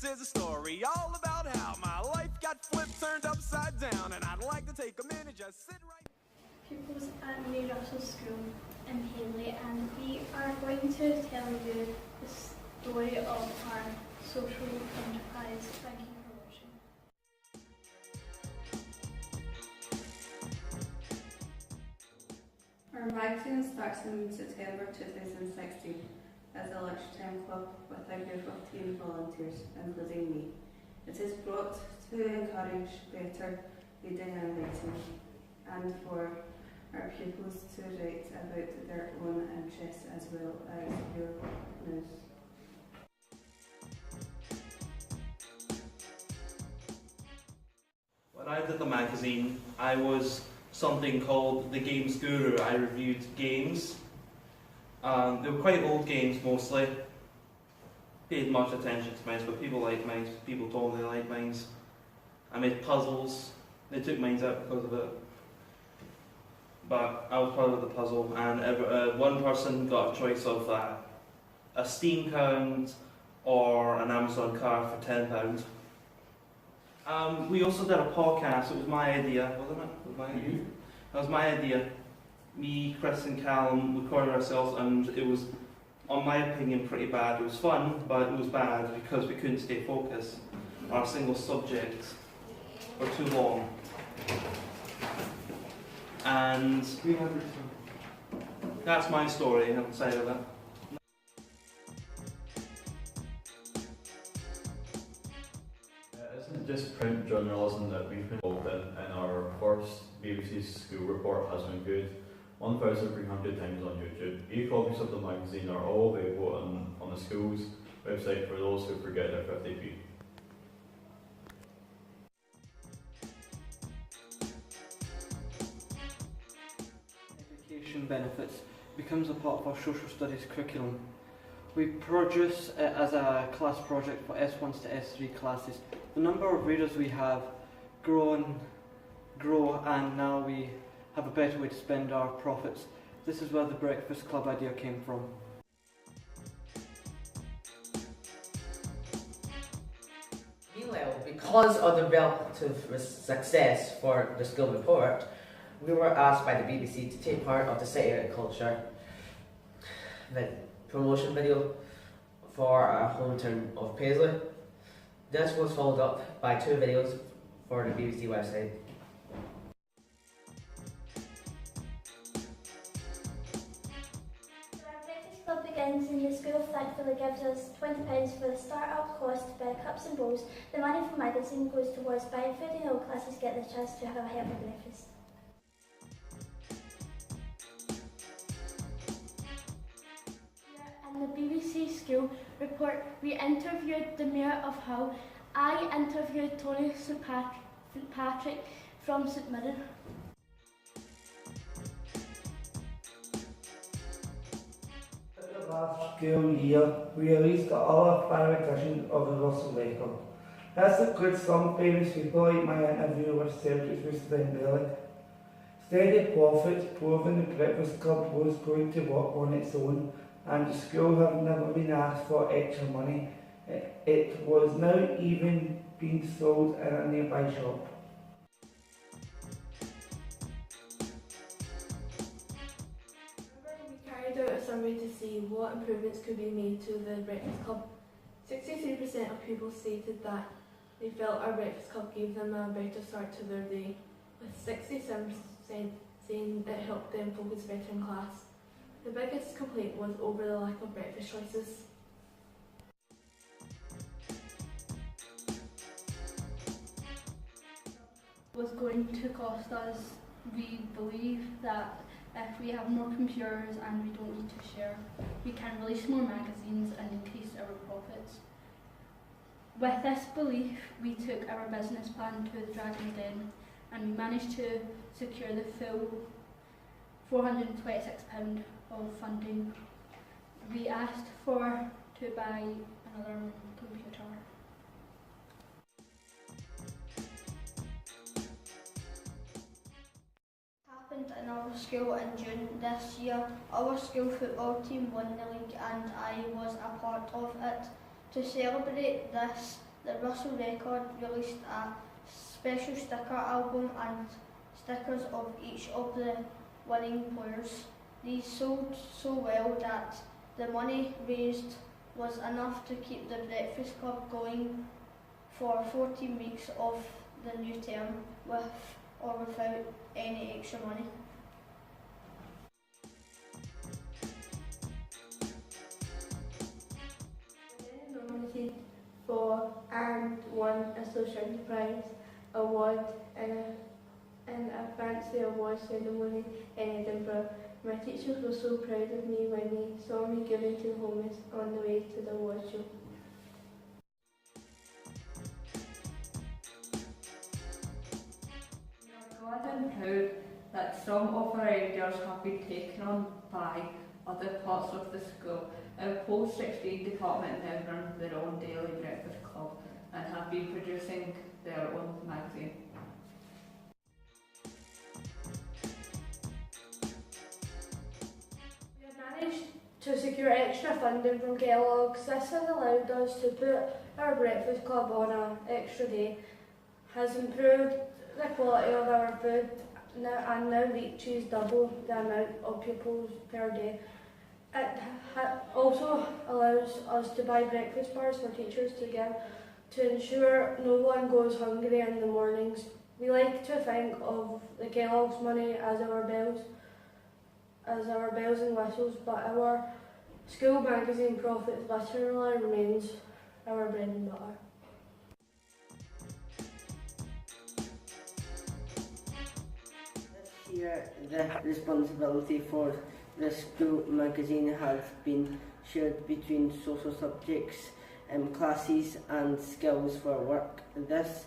This is a story all about how my life got flipped, turned upside down, and I'd like to take a minute, just sit right. Pupils at Mary Russell School in Henley, and we are going to tell you the story of our social enterprise. Thank you for watching. Our magazine starts in September 2016 as a lunchtime club with a group of teen volunteers, including me. It is brought to encourage better reading and writing, and for our pupils to write about their own interests as well as school news. When I did the magazine, I was something called the Games Guru. I reviewed games. They were quite old games mostly. Paid much attention to mines, but people liked mines. People told me they liked mines. I made puzzles. They took mines out because of it. But I was part of the puzzle, and one person got a choice of a Steam count or an Amazon car for £10. We also did a podcast. It was my idea, wasn't it? It was my idea. That was my idea. Me, Chris and Callum recorded ourselves, and it was, on my opinion, pretty bad. It was fun, but it was bad because we couldn't stay focused on a single subject for too long. And that's my story outside of it. It isn't just print journalism that we've been involved in our first BBC school report has been viewed 1,300 times on YouTube. E-copies of the magazine are all available on the school's website for those who forget their 50p. Education benefits becomes a part of our social studies curriculum. We produce it as a class project for S1s to S3 classes. The number of readers we have grow, and now we have a better way to spend our profits. This is where the Breakfast Club idea came from. Meanwhile, because of the relative success for the school report, we were asked by the BBC to take part of the City Culture promotion video for our hometown of Paisley. This was followed up by 2 videos for the BBC website. Our Breakfast Club begins, and the school thankfully gives us £20 for the start-up cost to buy cups and bowls. The money from the magazine goes towards buying food, and all classes get the chance to have a healthy breakfast. In the BBC School report, we interviewed the Mayor of Hull. I interviewed Tony Patrick from St Mirren. Last school year, we released the other 5 edition of the Russell Record. This includes some famous people like my interview with Cedric Winston-Belling. Steady profits proving the Breakfast Club was going to work on its own, and the school have never been asked for extra money. It was now even being sold in a nearby shop. We carried out a survey to see what improvements could be made to the Breakfast Club. 63% of pupils stated that they felt our Breakfast Club gave them a better start to their day, with 67% saying it helped them focus better in class. The biggest complaint was over the lack of breakfast choices. Was going to cost us. We believe that if we have more computers and we don't need to share, we can release more magazines and increase our profits. With this belief, we took our business plan to the Dragon's Den, and we managed to secure the full £426 of funding. We asked to buy another computer. Happened in our school in June this year. Our school football team won the league, and I was a part of it. To celebrate this, the Russell Record released a special sticker album and stickers of each of the winning players. These sold so well that the money raised was enough to keep the Breakfast Club going for 14 weeks of the new term, with or without any extra money. Nominated for and won a Social Enterprise Award in a fancy award ceremony in Edinburgh. My teachers were so proud of me when they saw me giving to homeless on the way to the award show. We are glad and proud that some of our ideas have been taken on by other parts of the school. Our post-16 department now run their own daily breakfast club and have been producing their own magazine. We have managed to secure extra funding from Kellogg's. This has allowed us to put our breakfast club on an extra day, has improved the quality of our food and now reaches double the amount of pupils per day. It also allows us to buy breakfast bars for teachers to give to ensure no one goes hungry in the mornings. We like to think of the Kellogg's money as our bells and whistles, but our school magazine profits literally remains our bread and butter. This year, the responsibility for the school magazine has been shared between social subjects, classes and skills for work. This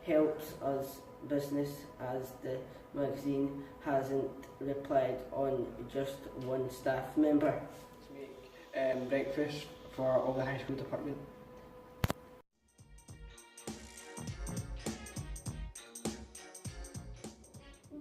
helps us business as the magazine hasn't relied on just one staff member. To make breakfast for all the high school department.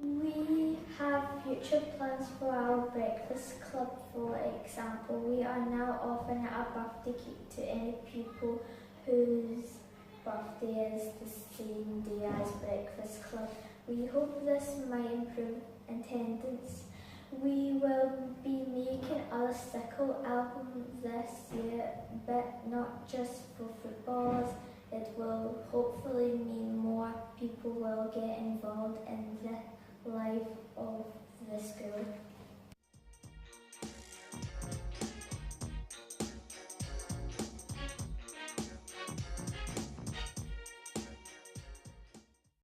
We have future plans for our breakfast club. For example, we are now offering a birthday cake to any pupil whose birthday is the same day as breakfast club. We hope this might improve attendance. We will be making a sticker album this year, but not just for footballers. It will hopefully mean more people will get involved in the life of the school.